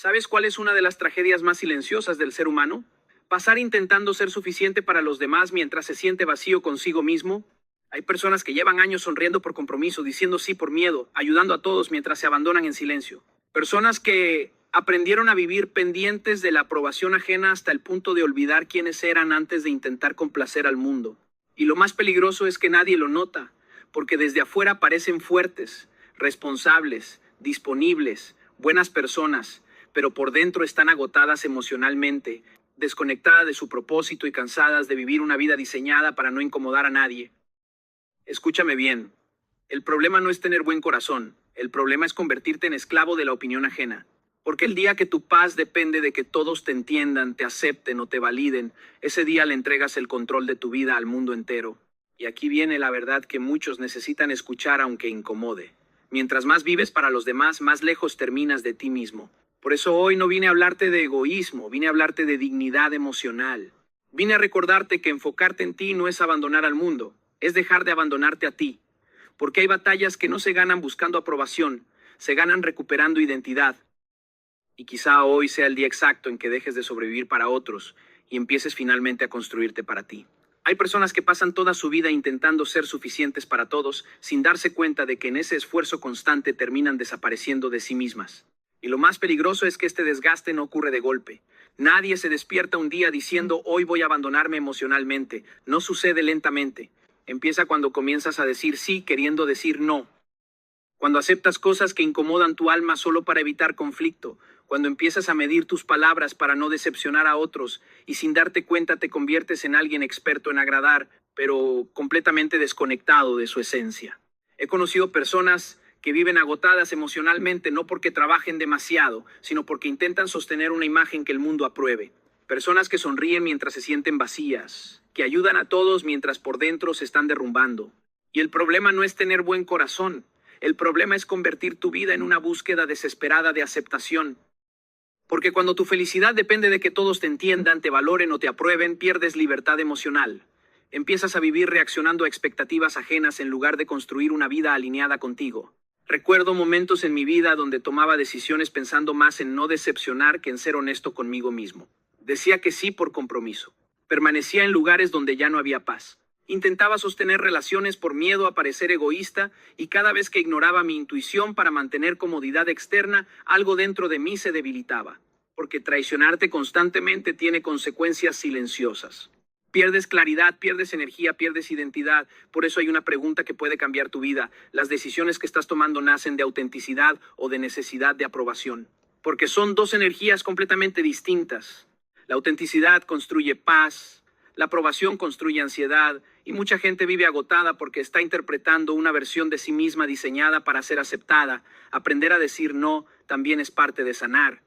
¿Sabes cuál es una de las tragedias más silenciosas del ser humano? Pasar intentando ser suficiente para los demás mientras se siente vacío consigo mismo. Hay personas que llevan años sonriendo por compromiso, diciendo sí por miedo, ayudando a todos mientras se abandonan en silencio. Personas que aprendieron a vivir pendientes de la aprobación ajena hasta el punto de olvidar quiénes eran antes de intentar complacer al mundo. Y lo más peligroso es que nadie lo nota, porque desde afuera parecen fuertes, responsables, disponibles, buenas personas, pero por dentro están agotadas emocionalmente, desconectadas de su propósito y cansadas de vivir una vida diseñada para no incomodar a nadie. Escúchame bien, el problema no es tener buen corazón, el problema es convertirte en esclavo de la opinión ajena. Porque el día que tu paz depende de que todos te entiendan, te acepten o te validen, ese día le entregas el control de tu vida al mundo entero. Y aquí viene la verdad que muchos necesitan escuchar aunque incomode. Mientras más vives para los demás, más lejos terminas de ti mismo. Por eso hoy no vine a hablarte de egoísmo, vine a hablarte de dignidad emocional. Vine a recordarte que enfocarte en ti no es abandonar al mundo, es dejar de abandonarte a ti. Porque hay batallas que no se ganan buscando aprobación, se ganan recuperando identidad. Y quizá hoy sea el día exacto en que dejes de sobrevivir para otros y empieces finalmente a construirte para ti. Hay personas que pasan toda su vida intentando ser suficientes para todos sin darse cuenta de que en ese esfuerzo constante terminan desapareciendo de sí mismas. Y lo más peligroso es que este desgaste no ocurre de golpe. Nadie se despierta un día diciendo hoy voy a abandonarme emocionalmente. No sucede lentamente. Empieza cuando comienzas a decir sí queriendo decir no. Cuando aceptas cosas que incomodan tu alma solo para evitar conflicto. Cuando empiezas a medir tus palabras para no decepcionar a otros y sin darte cuenta te conviertes en alguien experto en agradar, pero completamente desconectado de su esencia. He conocido personas que viven agotadas emocionalmente no porque trabajen demasiado, sino porque intentan sostener una imagen que el mundo apruebe. Personas que sonríen mientras se sienten vacías, que ayudan a todos mientras por dentro se están derrumbando. Y el problema no es tener buen corazón, el problema es convertir tu vida en una búsqueda desesperada de aceptación. Porque cuando tu felicidad depende de que todos te entiendan, te valoren o te aprueben, pierdes libertad emocional. Empiezas a vivir reaccionando a expectativas ajenas en lugar de construir una vida alineada contigo. Recuerdo momentos en mi vida donde tomaba decisiones pensando más en no decepcionar que en ser honesto conmigo mismo. Decía que sí por compromiso. Permanecía en lugares donde ya no había paz. Intentaba sostener relaciones por miedo a parecer egoísta y cada vez que ignoraba mi intuición para mantener comodidad externa, algo dentro de mí se debilitaba. Porque traicionarte constantemente tiene consecuencias silenciosas. Pierdes claridad, pierdes energía, pierdes identidad. Por eso hay una pregunta que puede cambiar tu vida. ¿Las decisiones que estás tomando nacen de autenticidad o de necesidad de aprobación? Porque son dos energías completamente distintas. La autenticidad construye paz, la aprobación construye ansiedad y mucha gente vive agotada porque está interpretando una versión de sí misma diseñada para ser aceptada. Aprender a decir no también es parte de sanar.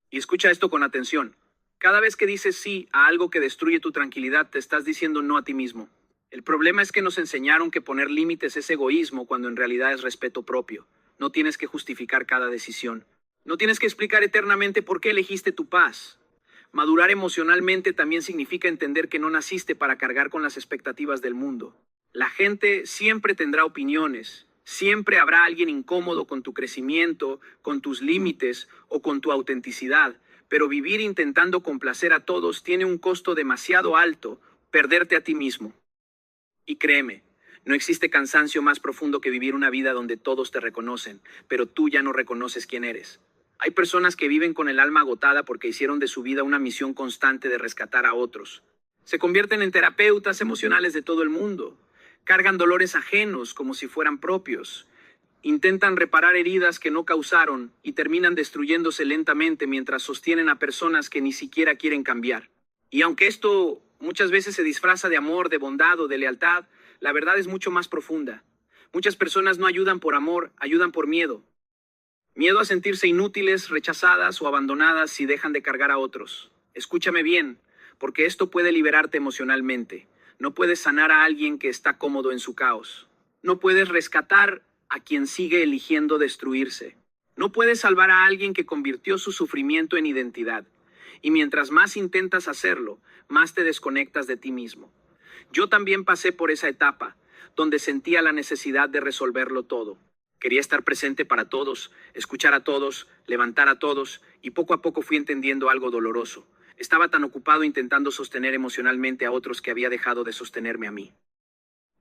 Y escucha esto con atención. Cada vez que dices sí a algo que destruye tu tranquilidad, te estás diciendo no a ti mismo. El problema es que nos enseñaron que poner límites es egoísmo cuando en realidad es respeto propio. No tienes que justificar cada decisión. No tienes que explicar eternamente por qué elegiste tu paz. Madurar emocionalmente también significa entender que no naciste para cargar con las expectativas del mundo. La gente siempre tendrá opiniones. Siempre habrá alguien incómodo con tu crecimiento, con tus límites o con tu autenticidad. Pero vivir intentando complacer a todos tiene un costo demasiado alto, perderte a ti mismo. Y créeme, no existe cansancio más profundo que vivir una vida donde todos te reconocen, pero tú ya no reconoces quién eres. Hay personas que viven con el alma agotada porque hicieron de su vida una misión constante de rescatar a otros. Se convierten en terapeutas emocionales de todo el mundo. Cargan dolores ajenos como si fueran propios. Intentan reparar heridas que no causaron y terminan destruyéndose lentamente mientras sostienen a personas que ni siquiera quieren cambiar. Y aunque esto muchas veces se disfraza de amor, de bondad o de lealtad, la verdad es mucho más profunda. Muchas personas no ayudan por amor, ayudan por miedo. Miedo a sentirse inútiles, rechazadas o abandonadas si dejan de cargar a otros. Escúchame bien, porque esto puede liberarte emocionalmente. No puedes sanar a alguien que está cómodo en su caos. No puedes rescatar a quien sigue eligiendo destruirse. No puedes salvar a alguien que convirtió su sufrimiento en identidad. Y mientras más intentas hacerlo, más te desconectas de ti mismo. Yo también pasé por esa etapa, donde sentía la necesidad de resolverlo todo. Quería estar presente para todos, escuchar a todos, levantar a todos, y poco a poco fui entendiendo algo doloroso. Estaba tan ocupado intentando sostener emocionalmente a otros que había dejado de sostenerme a mí.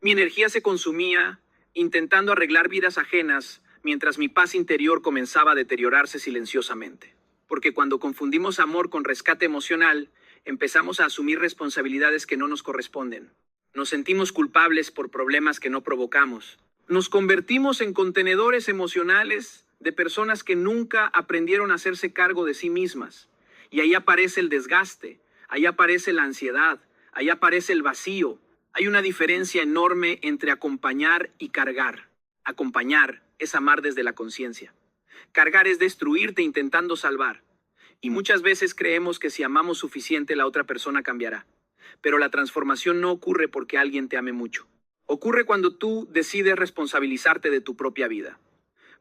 Mi energía se consumía intentando arreglar vidas ajenas, mientras mi paz interior comenzaba a deteriorarse silenciosamente. Porque cuando confundimos amor con rescate emocional, empezamos a asumir responsabilidades que no nos corresponden. Nos sentimos culpables por problemas que no provocamos. Nos convertimos en contenedores emocionales de personas que nunca aprendieron a hacerse cargo de sí mismas. Y ahí aparece el desgaste, ahí aparece la ansiedad, ahí aparece el vacío. Hay una diferencia enorme entre acompañar y cargar. Acompañar es amar desde la conciencia. Cargar es destruirte intentando salvar. Y muchas veces creemos que si amamos suficiente la otra persona cambiará. Pero la transformación no ocurre porque alguien te ame mucho. Ocurre cuando tú decides responsabilizarte de tu propia vida.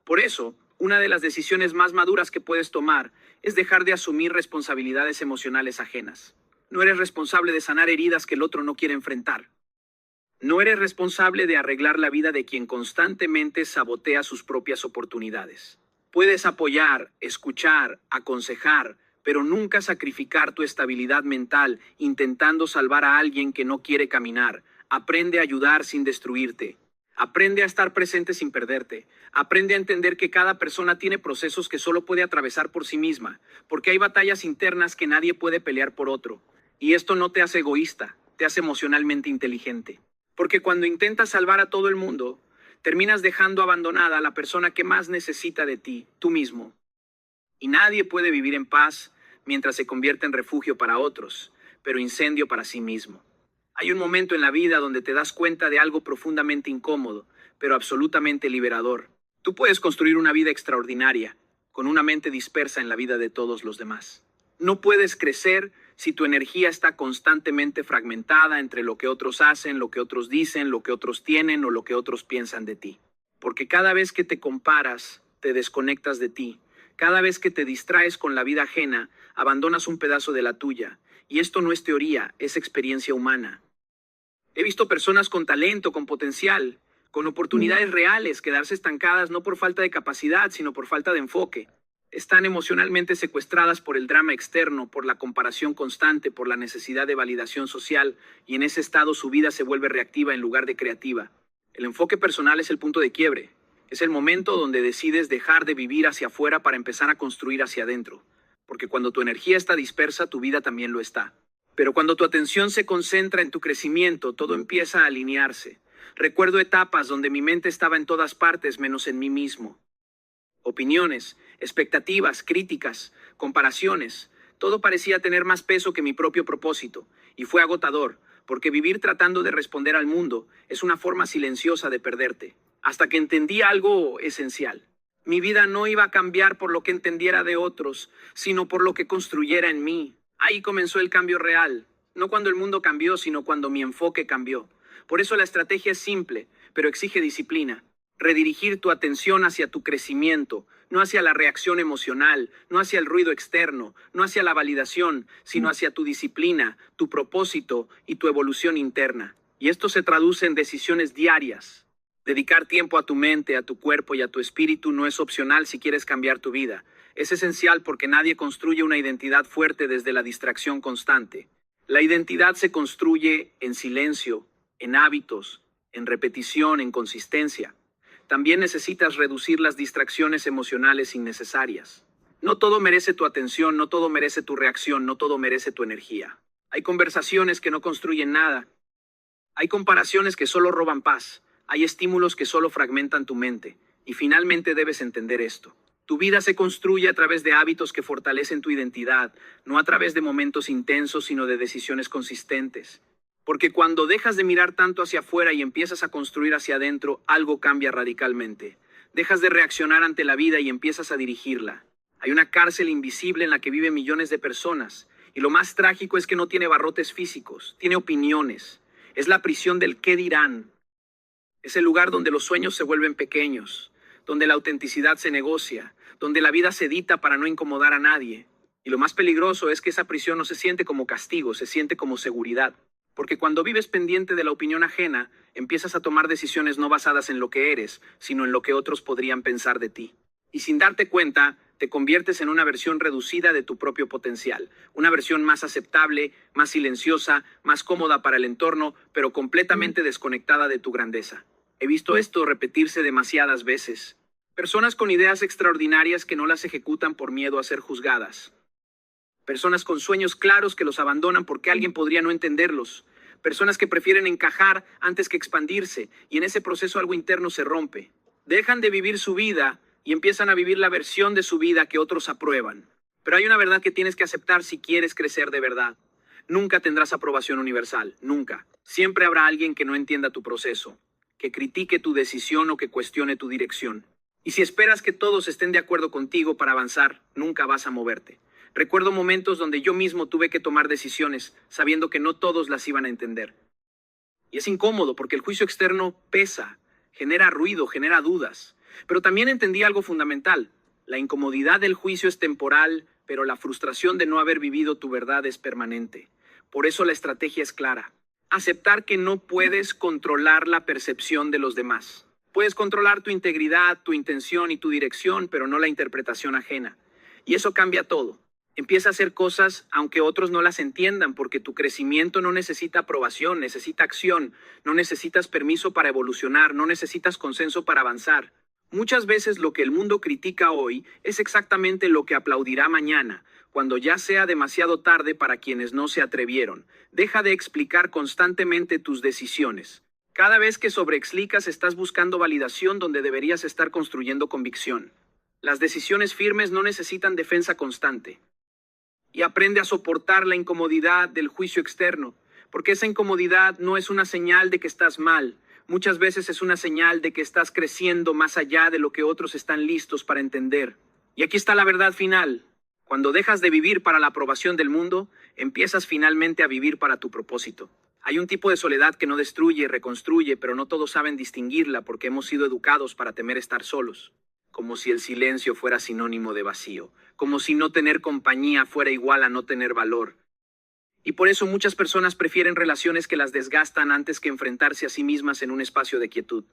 Por eso, una de las decisiones más maduras que puedes tomar es dejar de asumir responsabilidades emocionales ajenas. No eres responsable de sanar heridas que el otro no quiere enfrentar. No eres responsable de arreglar la vida de quien constantemente sabotea sus propias oportunidades. Puedes apoyar, escuchar, aconsejar, pero nunca sacrificar tu estabilidad mental intentando salvar a alguien que no quiere caminar. Aprende a ayudar sin destruirte. Aprende a estar presente sin perderte. Aprende a entender que cada persona tiene procesos que solo puede atravesar por sí misma, porque hay batallas internas que nadie puede pelear por otro. Y esto no te hace egoísta, te hace emocionalmente inteligente. Porque cuando intentas salvar a todo el mundo, terminas dejando abandonada a la persona que más necesita de ti, tú mismo. Y nadie puede vivir en paz mientras se convierte en refugio para otros, pero incendio para sí mismo. Hay un momento en la vida donde te das cuenta de algo profundamente incómodo, pero absolutamente liberador. Tú puedes construir una vida extraordinaria, con una mente dispersa en la vida de todos los demás. No puedes crecer si tu energía está constantemente fragmentada entre lo que otros hacen, lo que otros dicen, lo que otros tienen o lo que otros piensan de ti. Porque cada vez que te comparas, te desconectas de ti. Cada vez que te distraes con la vida ajena, abandonas un pedazo de la tuya. Y esto no es teoría, es experiencia humana. He visto personas con talento, con potencial, con oportunidades reales, quedarse estancadas no por falta de capacidad, sino por falta de enfoque. Están emocionalmente secuestradas por el drama externo, por la comparación constante, por la necesidad de validación social, y en ese estado su vida se vuelve reactiva en lugar de creativa. El enfoque personal es el punto de quiebre. Es el momento donde decides dejar de vivir hacia afuera para empezar a construir hacia adentro. Porque cuando tu energía está dispersa, tu vida también lo está. Pero cuando tu atención se concentra en tu crecimiento, todo empieza a alinearse. Recuerdo etapas donde mi mente estaba en todas partes menos en mí mismo. Opiniones, expectativas, críticas, comparaciones. Todo parecía tener más peso que mi propio propósito. Y fue agotador, porque vivir tratando de responder al mundo es una forma silenciosa de perderte. Hasta que entendí algo esencial. Mi vida no iba a cambiar por lo que entendiera de otros, sino por lo que construyera en mí. Ahí comenzó el cambio real. No cuando el mundo cambió, sino cuando mi enfoque cambió. Por eso la estrategia es simple, pero exige disciplina. Redirigir tu atención hacia tu crecimiento, no hacia la reacción emocional, no hacia el ruido externo, no hacia la validación, sino hacia tu disciplina, tu propósito y tu evolución interna. Y esto se traduce en decisiones diarias. Dedicar tiempo a tu mente, a tu cuerpo y a tu espíritu no es opcional si quieres cambiar tu vida. Es esencial porque nadie construye una identidad fuerte desde la distracción constante. La identidad se construye en silencio, en hábitos, en repetición, en consistencia. También necesitas reducir las distracciones emocionales innecesarias. No todo merece tu atención, no todo merece tu reacción, no todo merece tu energía. Hay conversaciones que no construyen nada. Hay comparaciones que solo roban paz. Hay estímulos que solo fragmentan tu mente. Y finalmente debes entender esto. Tu vida se construye a través de hábitos que fortalecen tu identidad, no a través de momentos intensos, sino de decisiones consistentes. Porque cuando dejas de mirar tanto hacia afuera y empiezas a construir hacia adentro, algo cambia radicalmente. Dejas de reaccionar ante la vida y empiezas a dirigirla. Hay una cárcel invisible en la que viven millones de personas. Y lo más trágico es que no tiene barrotes físicos, tiene opiniones. Es la prisión del qué dirán. Es el lugar donde los sueños se vuelven pequeños, donde la autenticidad se negocia, donde la vida se edita para no incomodar a nadie. Y lo más peligroso es que esa prisión no se siente como castigo, se siente como seguridad. Porque cuando vives pendiente de la opinión ajena, empiezas a tomar decisiones no basadas en lo que eres, sino en lo que otros podrían pensar de ti. Y sin darte cuenta, te conviertes en una versión reducida de tu propio potencial, una versión más aceptable, más silenciosa, más cómoda para el entorno, pero completamente desconectada de tu grandeza. He visto esto repetirse demasiadas veces. Personas con ideas extraordinarias que no las ejecutan por miedo a ser juzgadas. Personas con sueños claros que los abandonan porque alguien podría no entenderlos. Personas que prefieren encajar antes que expandirse, y en ese proceso algo interno se rompe. Dejan de vivir su vida y empiezan a vivir la versión de su vida que otros aprueban. Pero hay una verdad que tienes que aceptar si quieres crecer de verdad. Nunca tendrás aprobación universal, nunca. Siempre habrá alguien que no entienda tu proceso, que critique tu decisión o que cuestione tu dirección. Y si esperas que todos estén de acuerdo contigo para avanzar, nunca vas a moverte. Recuerdo momentos donde yo mismo tuve que tomar decisiones, sabiendo que no todos las iban a entender. Y es incómodo porque el juicio externo pesa, genera ruido, genera dudas. Pero también entendí algo fundamental. La incomodidad del juicio es temporal, pero la frustración de no haber vivido tu verdad es permanente. Por eso la estrategia es clara. Aceptar que no puedes controlar la percepción de los demás. Puedes controlar tu integridad, tu intención y tu dirección, pero no la interpretación ajena. Y eso cambia todo. Empieza a hacer cosas aunque otros no las entiendan, porque tu crecimiento no necesita aprobación, necesita acción. No necesitas permiso para evolucionar, no necesitas consenso para avanzar. Muchas veces lo que el mundo critica hoy es exactamente lo que aplaudirá mañana, cuando ya sea demasiado tarde para quienes no se atrevieron. Deja de explicar constantemente tus decisiones. Cada vez que sobreexplicas estás buscando validación donde deberías estar construyendo convicción. Las decisiones firmes no necesitan defensa constante. Y aprende a soportar la incomodidad del juicio externo, porque esa incomodidad no es una señal de que estás mal. Muchas veces es una señal de que estás creciendo más allá de lo que otros están listos para entender. Y aquí está la verdad final. Cuando dejas de vivir para la aprobación del mundo, empiezas finalmente a vivir para tu propósito. Hay un tipo de soledad que no destruye y reconstruye, pero no todos saben distinguirla porque hemos sido educados para temer estar solos. Como si el silencio fuera sinónimo de vacío. Como si no tener compañía fuera igual a no tener valor. Y por eso muchas personas prefieren relaciones que las desgastan antes que enfrentarse a sí mismas en un espacio de quietud.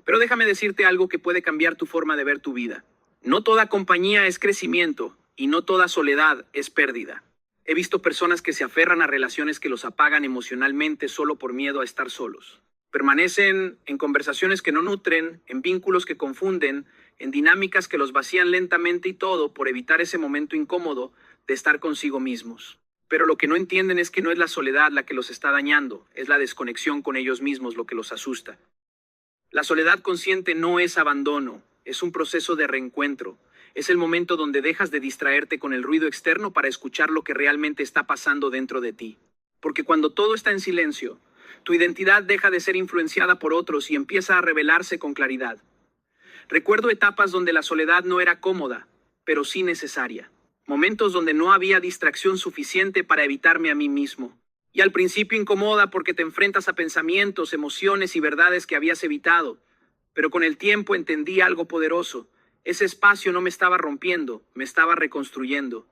Pero déjame decirte algo que puede cambiar tu forma de ver tu vida. No toda compañía es crecimiento y no toda soledad es pérdida. He visto personas que se aferran a relaciones que los apagan emocionalmente solo por miedo a estar solos. Permanecen en conversaciones que no nutren, en vínculos que confunden, en dinámicas que los vacían lentamente y todo por evitar ese momento incómodo de estar consigo mismos. Pero lo que no entienden es que no es la soledad la que los está dañando, es la desconexión con ellos mismos lo que los asusta. La soledad consciente no es abandono, es un proceso de reencuentro. Es el momento donde dejas de distraerte con el ruido externo para escuchar lo que realmente está pasando dentro de ti. Porque cuando todo está en silencio, tu identidad deja de ser influenciada por otros y empieza a revelarse con claridad. Recuerdo etapas donde la soledad no era cómoda, pero sí necesaria. Momentos donde no había distracción suficiente para evitarme a mí mismo. Y al principio incomoda porque te enfrentas a pensamientos, emociones y verdades que habías evitado. Pero con el tiempo entendí algo poderoso. Ese espacio no me estaba rompiendo, me estaba reconstruyendo.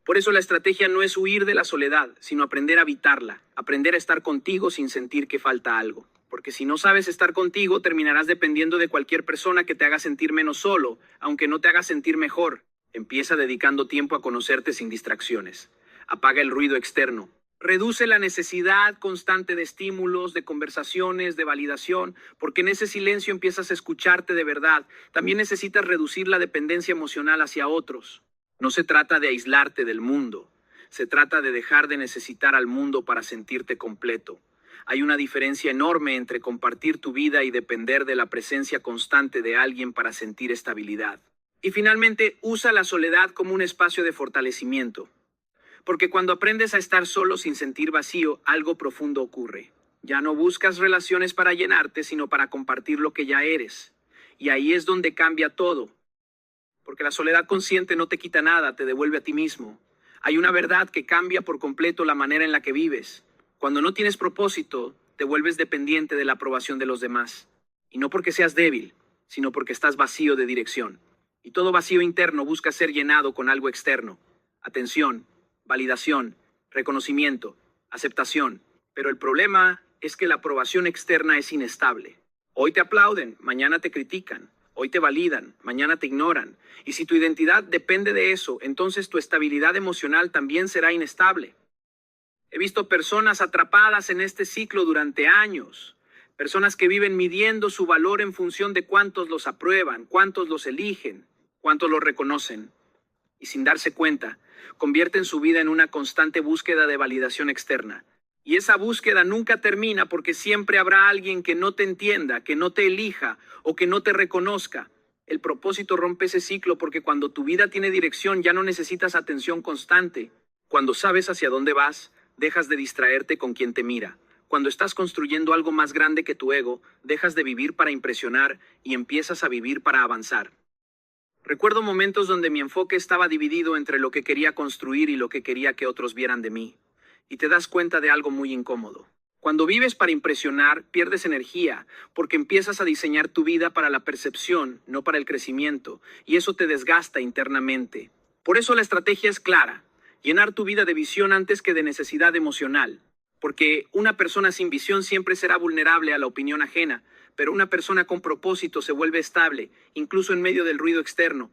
Por eso la estrategia no es huir de la soledad, sino aprender a habitarla, aprender a estar contigo sin sentir que falta algo. Porque si no sabes estar contigo, terminarás dependiendo de cualquier persona que te haga sentir menos solo, aunque no te haga sentir mejor. Empieza dedicando tiempo a conocerte sin distracciones. Apaga el ruido externo. Reduce la necesidad constante de estímulos, de conversaciones, de validación, porque en ese silencio empiezas a escucharte de verdad. También necesitas reducir la dependencia emocional hacia otros. No se trata de aislarte del mundo. Se trata de dejar de necesitar al mundo para sentirte completo. Hay una diferencia enorme entre compartir tu vida y depender de la presencia constante de alguien para sentir estabilidad. Y finalmente, usa la soledad como un espacio de fortalecimiento. Porque cuando aprendes a estar solo sin sentir vacío, algo profundo ocurre. Ya no buscas relaciones para llenarte, sino para compartir lo que ya eres. Y ahí es donde cambia todo. Porque la soledad consciente no te quita nada, te devuelve a ti mismo. Hay una verdad que cambia por completo la manera en la que vives. Cuando no tienes propósito, te vuelves dependiente de la aprobación de los demás. Y no porque seas débil, sino porque estás vacío de dirección. Y todo vacío interno busca ser llenado con algo externo. Atención, validación, reconocimiento, aceptación. Pero el problema es que la aprobación externa es inestable. Hoy te aplauden, mañana te critican. Hoy te validan, mañana te ignoran. Y si tu identidad depende de eso, entonces tu estabilidad emocional también será inestable. He visto personas atrapadas en este ciclo durante años. Personas que viven midiendo su valor en función de cuántos los aprueban, cuántos los eligen, cuántos los reconocen. Y sin darse cuenta, convierten su vida en una constante búsqueda de validación externa. Y esa búsqueda nunca termina porque siempre habrá alguien que no te entienda, que no te elija o que no te reconozca. El propósito rompe ese ciclo porque cuando tu vida tiene dirección ya no necesitas atención constante. Cuando sabes hacia dónde vas, dejas de distraerte con quien te mira. Cuando estás construyendo algo más grande que tu ego, dejas de vivir para impresionar y empiezas a vivir para avanzar. Recuerdo momentos donde mi enfoque estaba dividido entre lo que quería construir y lo que quería que otros vieran de mí. Y te das cuenta de algo muy incómodo. Cuando vives para impresionar, pierdes energía, porque empiezas a diseñar tu vida para la percepción, no para el crecimiento, y eso te desgasta internamente. Por eso la estrategia es clara: llenar tu vida de visión antes que de necesidad emocional. Porque una persona sin visión siempre será vulnerable a la opinión ajena, pero una persona con propósito se vuelve estable, incluso en medio del ruido externo.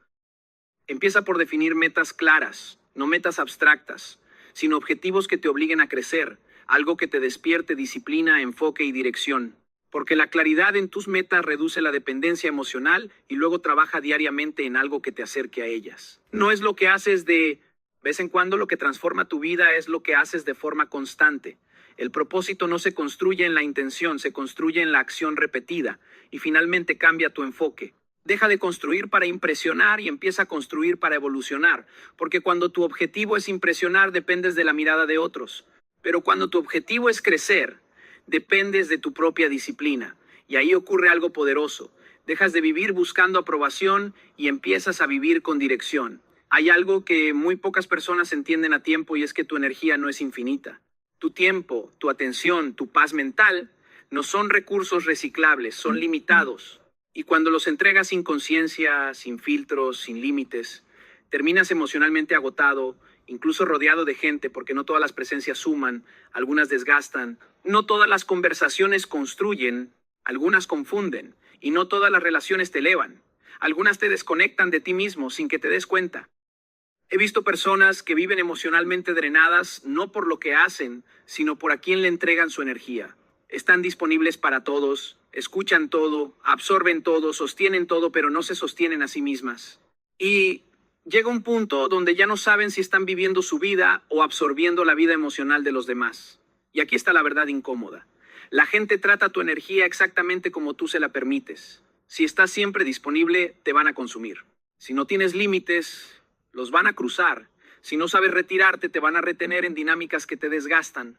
Empieza por definir metas claras, no metas abstractas, sino objetivos que te obliguen a crecer, algo que te despierte disciplina, enfoque y dirección. Porque la claridad en tus metas reduce la dependencia emocional y luego trabaja diariamente en algo que te acerque a ellas. No es lo que haces de vez en cuando, lo que transforma tu vida es lo que haces de forma constante. El propósito no se construye en la intención, se construye en la acción repetida. Y finalmente cambia tu enfoque. Deja de construir para impresionar y empieza a construir para evolucionar. Porque cuando tu objetivo es impresionar, dependes de la mirada de otros. Pero cuando tu objetivo es crecer, dependes de tu propia disciplina. Y ahí ocurre algo poderoso. Dejas de vivir buscando aprobación y empiezas a vivir con dirección. Hay algo que muy pocas personas entienden a tiempo y es que tu energía no es infinita. Tu tiempo, tu atención, tu paz mental no son recursos reciclables, son limitados. Y cuando los entregas sin conciencia, sin filtros, sin límites, terminas emocionalmente agotado, incluso rodeado de gente, porque no todas las presencias suman, algunas desgastan, no todas las conversaciones construyen, algunas confunden, y no todas las relaciones te elevan. Algunas te desconectan de ti mismo sin que te des cuenta. He visto personas que viven emocionalmente drenadas no por lo que hacen, sino por a quién le entregan su energía. Están disponibles para todos, escuchan todo, absorben todo, sostienen todo, pero no se sostienen a sí mismas. Y llega un punto donde ya no saben si están viviendo su vida o absorbiendo la vida emocional de los demás. Y aquí está la verdad incómoda. La gente trata tu energía exactamente como tú se la permites. Si estás siempre disponible, te van a consumir. Si no tienes límites, los van a cruzar. Si no sabes retirarte, te van a retener en dinámicas que te desgastan.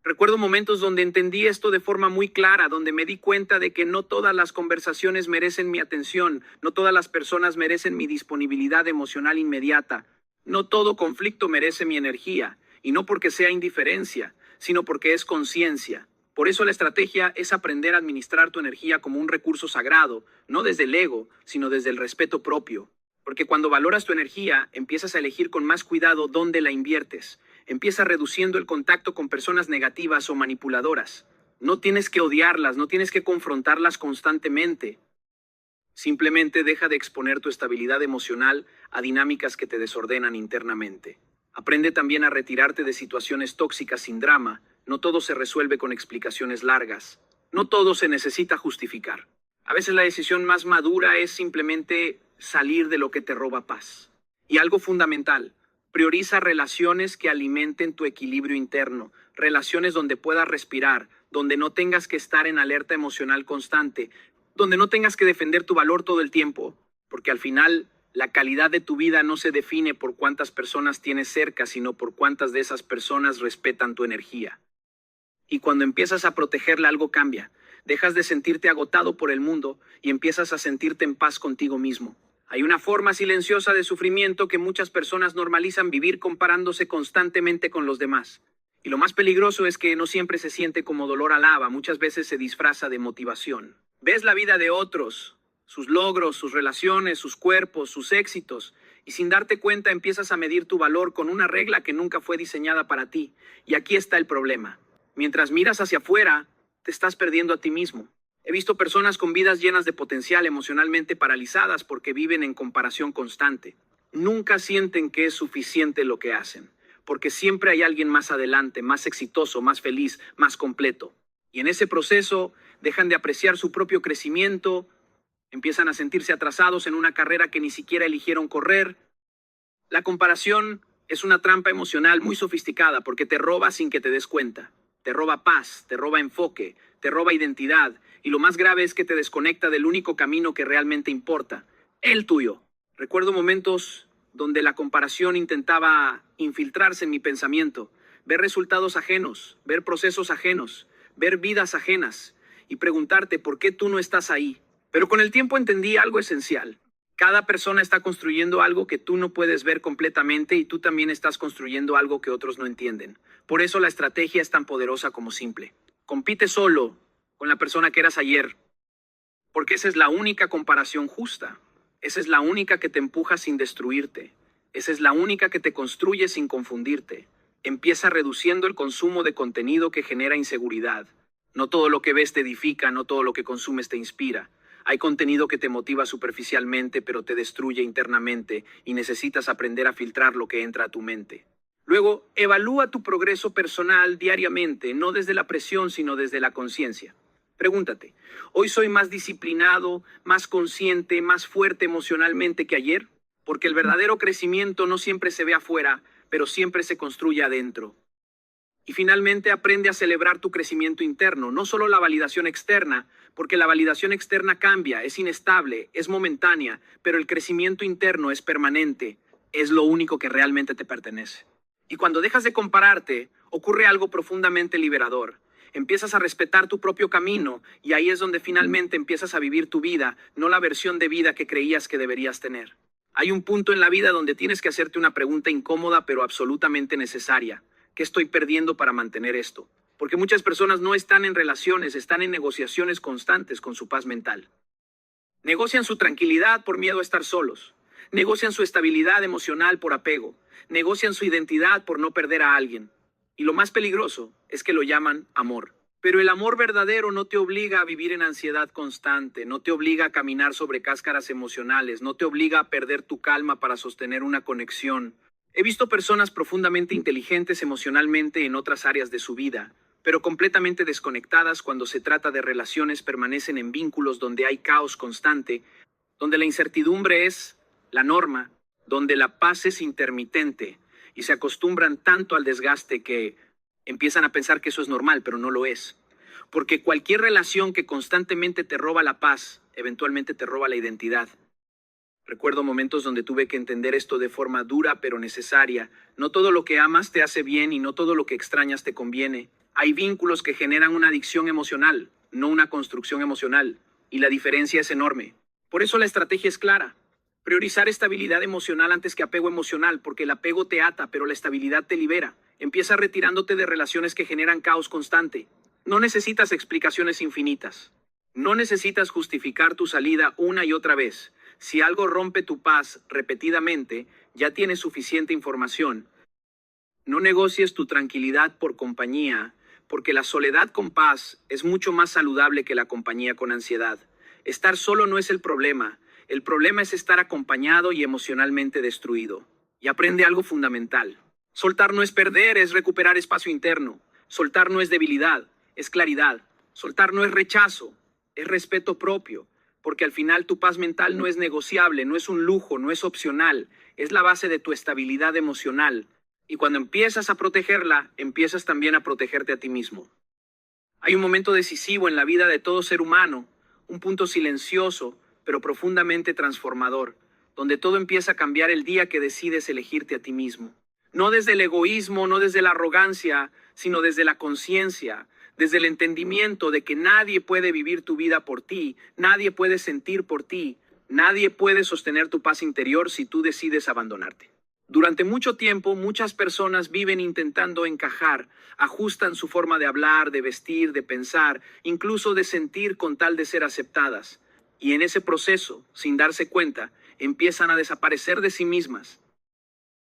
Recuerdo momentos donde entendí esto de forma muy clara, donde me di cuenta de que no todas las conversaciones merecen mi atención, no todas las personas merecen mi disponibilidad emocional inmediata, no todo conflicto merece mi energía, y no porque sea indiferencia, sino porque es conciencia. Por eso la estrategia es aprender a administrar tu energía como un recurso sagrado, no desde el ego, sino desde el respeto propio. Porque cuando valoras tu energía, empiezas a elegir con más cuidado dónde la inviertes. Empieza reduciendo el contacto con personas negativas o manipuladoras. No tienes que odiarlas, no tienes que confrontarlas constantemente. Simplemente deja de exponer tu estabilidad emocional a dinámicas que te desordenan internamente. Aprende también a retirarte de situaciones tóxicas sin drama. No todo se resuelve con explicaciones largas. No todo se necesita justificar. A veces la decisión más madura es simplemente salir de lo que te roba paz. Y algo fundamental: prioriza relaciones que alimenten tu equilibrio interno, relaciones donde puedas respirar, donde no tengas que estar en alerta emocional constante, donde no tengas que defender tu valor todo el tiempo, porque al final la calidad de tu vida no se define por cuántas personas tienes cerca, sino por cuántas de esas personas respetan tu energía. Y cuando empiezas a protegerla, algo cambia. Dejas de sentirte agotado por el mundo y empiezas a sentirte en paz contigo mismo. Hay una forma silenciosa de sufrimiento que muchas personas normalizan: vivir comparándose constantemente con los demás. Y lo más peligroso es que no siempre se siente como dolor a lava, muchas veces se disfraza de motivación. Ves la vida de otros, sus logros, sus relaciones, sus cuerpos, sus éxitos, y sin darte cuenta empiezas a medir tu valor con una regla que nunca fue diseñada para ti. Y aquí está el problema. Mientras miras hacia afuera, te estás perdiendo a ti mismo. He visto personas con vidas llenas de potencial emocionalmente paralizadas porque viven en comparación constante. Nunca sienten que es suficiente lo que hacen, porque siempre hay alguien más adelante, más exitoso, más feliz, más completo. Y en ese proceso dejan de apreciar su propio crecimiento, empiezan a sentirse atrasados en una carrera que ni siquiera eligieron correr. La comparación es una trampa emocional muy sofisticada porque te roba sin que te des cuenta. Te roba paz, te roba enfoque, te roba identidad y lo más grave es que te desconecta del único camino que realmente importa, el tuyo. Recuerdo momentos donde la comparación intentaba infiltrarse en mi pensamiento, ver resultados ajenos, ver procesos ajenos, ver vidas ajenas y preguntarte por qué tú no estás ahí. Pero con el tiempo entendí algo esencial. Cada persona está construyendo algo que tú no puedes ver completamente y tú también estás construyendo algo que otros no entienden. Por eso la estrategia es tan poderosa como simple. Compite solo con la persona que eras ayer, porque esa es la única comparación justa. Esa es la única que te empuja sin destruirte. Esa es la única que te construye sin confundirte. Empieza reduciendo el consumo de contenido que genera inseguridad. No todo lo que ves te edifica, no todo lo que consumes te inspira. Hay contenido que te motiva superficialmente, pero te destruye internamente y necesitas aprender a filtrar lo que entra a tu mente. Luego, evalúa tu progreso personal diariamente, no desde la presión, sino desde la conciencia. Pregúntate, ¿hoy soy más disciplinado, más consciente, más fuerte emocionalmente que ayer? Porque el verdadero crecimiento no siempre se ve afuera, pero siempre se construye adentro. Y finalmente aprende a celebrar tu crecimiento interno, no solo la validación externa, porque la validación externa cambia, es inestable, es momentánea, pero el crecimiento interno es permanente, es lo único que realmente te pertenece. Y cuando dejas de compararte, ocurre algo profundamente liberador. Empiezas a respetar tu propio camino y ahí es donde finalmente empiezas a vivir tu vida, no la versión de vida que creías que deberías tener. Hay un punto en la vida donde tienes que hacerte una pregunta incómoda pero absolutamente necesaria. ¿Qué estoy perdiendo para mantener esto? Porque muchas personas no están en relaciones, están en negociaciones constantes con su paz mental. Negocian su tranquilidad por miedo a estar solos. Negocian su estabilidad emocional por apego. Negocian su identidad por no perder a alguien. Y lo más peligroso es que lo llaman amor. Pero el amor verdadero no te obliga a vivir en ansiedad constante, no te obliga a caminar sobre cáscaras emocionales, no te obliga a perder tu calma para sostener una conexión. He visto personas profundamente inteligentes emocionalmente en otras áreas de su vida, pero completamente desconectadas cuando se trata de relaciones, permanecen en vínculos donde hay caos constante, donde la incertidumbre es la norma, donde la paz es intermitente y se acostumbran tanto al desgaste que empiezan a pensar que eso es normal, pero no lo es. Porque cualquier relación que constantemente te roba la paz, eventualmente te roba la identidad. Recuerdo momentos donde tuve que entender esto de forma dura pero necesaria. No todo lo que amas te hace bien y no todo lo que extrañas te conviene. Hay vínculos que generan una adicción emocional, no una construcción emocional. Y la diferencia es enorme. Por eso la estrategia es clara. Priorizar estabilidad emocional antes que apego emocional, porque el apego te ata, pero la estabilidad te libera. Empieza retirándote de relaciones que generan caos constante. No necesitas explicaciones infinitas. No necesitas justificar tu salida una y otra vez. Si algo rompe tu paz repetidamente, ya tienes suficiente información. No negocies tu tranquilidad por compañía, porque la soledad con paz es mucho más saludable que la compañía con ansiedad. Estar solo no es el problema es estar acompañado y emocionalmente destruido. Y aprende algo fundamental. Soltar no es perder, es recuperar espacio interno. Soltar no es debilidad, es claridad. Soltar no es rechazo, es respeto propio. Porque al final tu paz mental no es negociable, no es un lujo, no es opcional. Es la base de tu estabilidad emocional. Y cuando empiezas a protegerla, empiezas también a protegerte a ti mismo. Hay un momento decisivo en la vida de todo ser humano, un punto silencioso, pero profundamente transformador, donde todo empieza a cambiar el día que decides elegirte a ti mismo. No desde el egoísmo, no desde la arrogancia, sino desde la conciencia, desde el entendimiento de que nadie puede vivir tu vida por ti, nadie puede sentir por ti, nadie puede sostener tu paz interior si tú decides abandonarte. Durante mucho tiempo, muchas personas viven intentando encajar, ajustan su forma de hablar, de vestir, de pensar, incluso de sentir con tal de ser aceptadas. Y en ese proceso, sin darse cuenta, empiezan a desaparecer de sí mismas.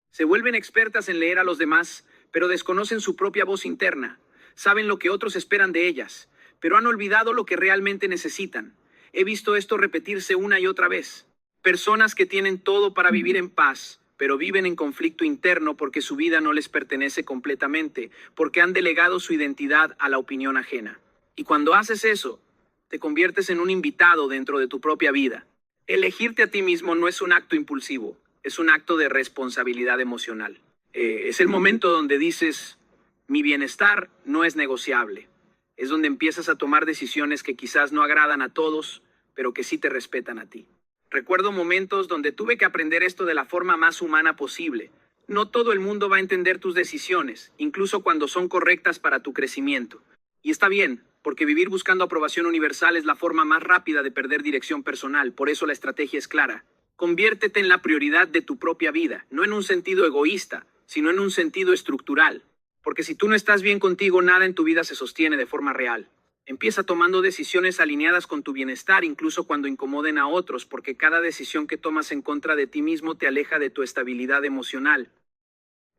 Se vuelven expertas en leer a los demás, pero desconocen su propia voz interna. saben lo que otros esperan de ellas, pero han olvidado lo que realmente necesitan. He visto esto repetirse una y otra vez. Personas que tienen todo para vivir en paz, pero viven en conflicto interno porque su vida no les pertenece completamente, porque han delegado su identidad a la opinión ajena. Y cuando haces eso, te conviertes en un invitado dentro de tu propia vida. Elegirte a ti mismo no es un acto impulsivo, es un acto de responsabilidad emocional. Es el momento donde dices, mi bienestar no es negociable. Es donde empiezas a tomar decisiones que quizás no agradan a todos, pero que sí te respetan a ti. Recuerdo momentos donde tuve que aprender esto de la forma más humana posible. No todo el mundo va a entender tus decisiones, incluso cuando son correctas para tu crecimiento. Y está bien, porque vivir buscando aprobación universal es la forma más rápida de perder dirección personal. Por eso la estrategia es clara. Conviértete en la prioridad de tu propia vida, no en un sentido egoísta, sino en un sentido estructural. Porque si tú no estás bien contigo, nada en tu vida se sostiene de forma real. Empieza tomando decisiones alineadas con tu bienestar, incluso cuando incomoden a otros, porque cada decisión que tomas en contra de ti mismo te aleja de tu estabilidad emocional.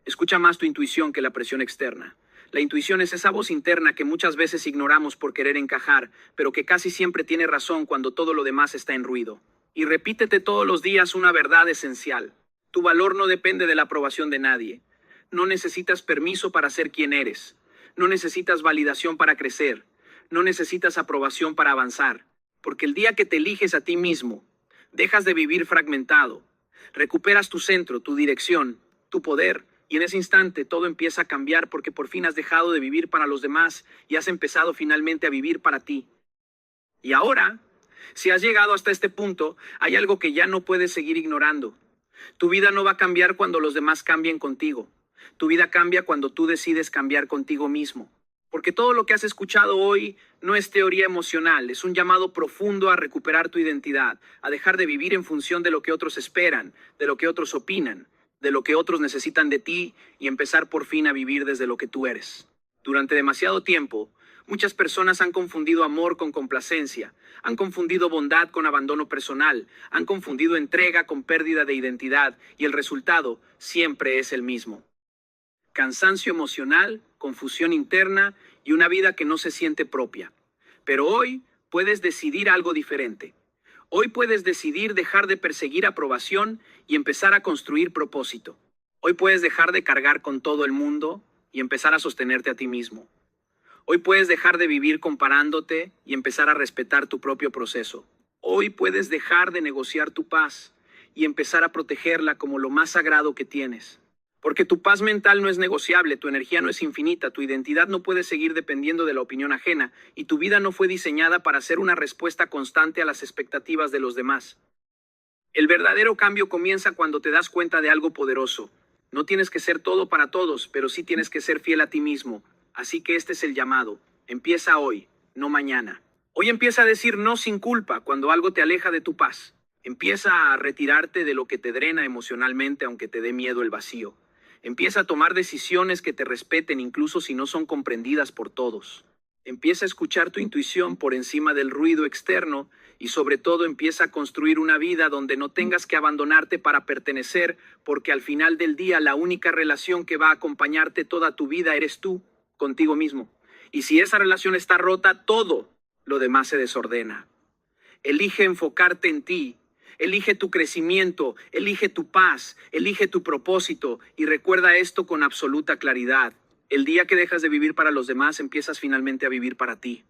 Escucha más tu intuición que la presión externa. La intuición es esa voz interna que muchas veces ignoramos por querer encajar, pero que casi siempre tiene razón cuando todo lo demás está en ruido. Y repítete todos los días una verdad esencial. Tu valor no depende de la aprobación de nadie. No necesitas permiso para ser quien eres. No necesitas validación para crecer. No necesitas aprobación para avanzar. Porque el día que te eliges a ti mismo, dejas de vivir fragmentado. Recuperas tu centro, tu dirección, tu poder. Y en ese instante todo empieza a cambiar porque por fin has dejado de vivir para los demás y has empezado finalmente a vivir para ti. Y ahora, si has llegado hasta este punto, hay algo que ya no puedes seguir ignorando. Tu vida no va a cambiar cuando los demás cambien contigo. Tu vida cambia cuando tú decides cambiar contigo mismo. Porque todo lo que has escuchado hoy no es teoría emocional, es un llamado profundo a recuperar tu identidad, a dejar de vivir en función de lo que otros esperan, de lo que otros opinan, de lo que otros necesitan de ti y empezar por fin a vivir desde lo que tú eres. Durante demasiado tiempo, muchas personas han confundido amor con complacencia, han confundido bondad con abandono personal, han confundido entrega con pérdida de identidad y el resultado siempre es el mismo. Cansancio emocional, confusión interna y una vida que no se siente propia. Pero hoy puedes decidir algo diferente. Hoy puedes decidir dejar de perseguir aprobación y empezar a construir propósito. Hoy puedes dejar de cargar con todo el mundo y empezar a sostenerte a ti mismo. Hoy puedes dejar de vivir comparándote y empezar a respetar tu propio proceso. Hoy puedes dejar de negociar tu paz y empezar a protegerla como lo más sagrado que tienes. Porque tu paz mental no es negociable, tu energía no es infinita, tu identidad no puede seguir dependiendo de la opinión ajena y tu vida no fue diseñada para ser una respuesta constante a las expectativas de los demás. El verdadero cambio comienza cuando te das cuenta de algo poderoso. No tienes que ser todo para todos, pero sí tienes que ser fiel a ti mismo. Así que este es el llamado. Empieza hoy, no mañana. Hoy empieza a decir no sin culpa cuando algo te aleja de tu paz. Empieza a retirarte de lo que te drena emocionalmente aunque te dé miedo el vacío. Empieza a tomar decisiones que te respeten incluso si no son comprendidas por todos. Empieza a escuchar tu intuición por encima del ruido externo y sobre todo empieza a construir una vida donde no tengas que abandonarte para pertenecer, porque al final del día la única relación que va a acompañarte toda tu vida eres tú, contigo mismo. Y si esa relación está rota, todo lo demás se desordena. Elige enfocarte en ti. Elige tu crecimiento, elige tu paz, elige tu propósito y recuerda esto con absoluta claridad. El día que dejas de vivir para los demás, empiezas finalmente a vivir para ti.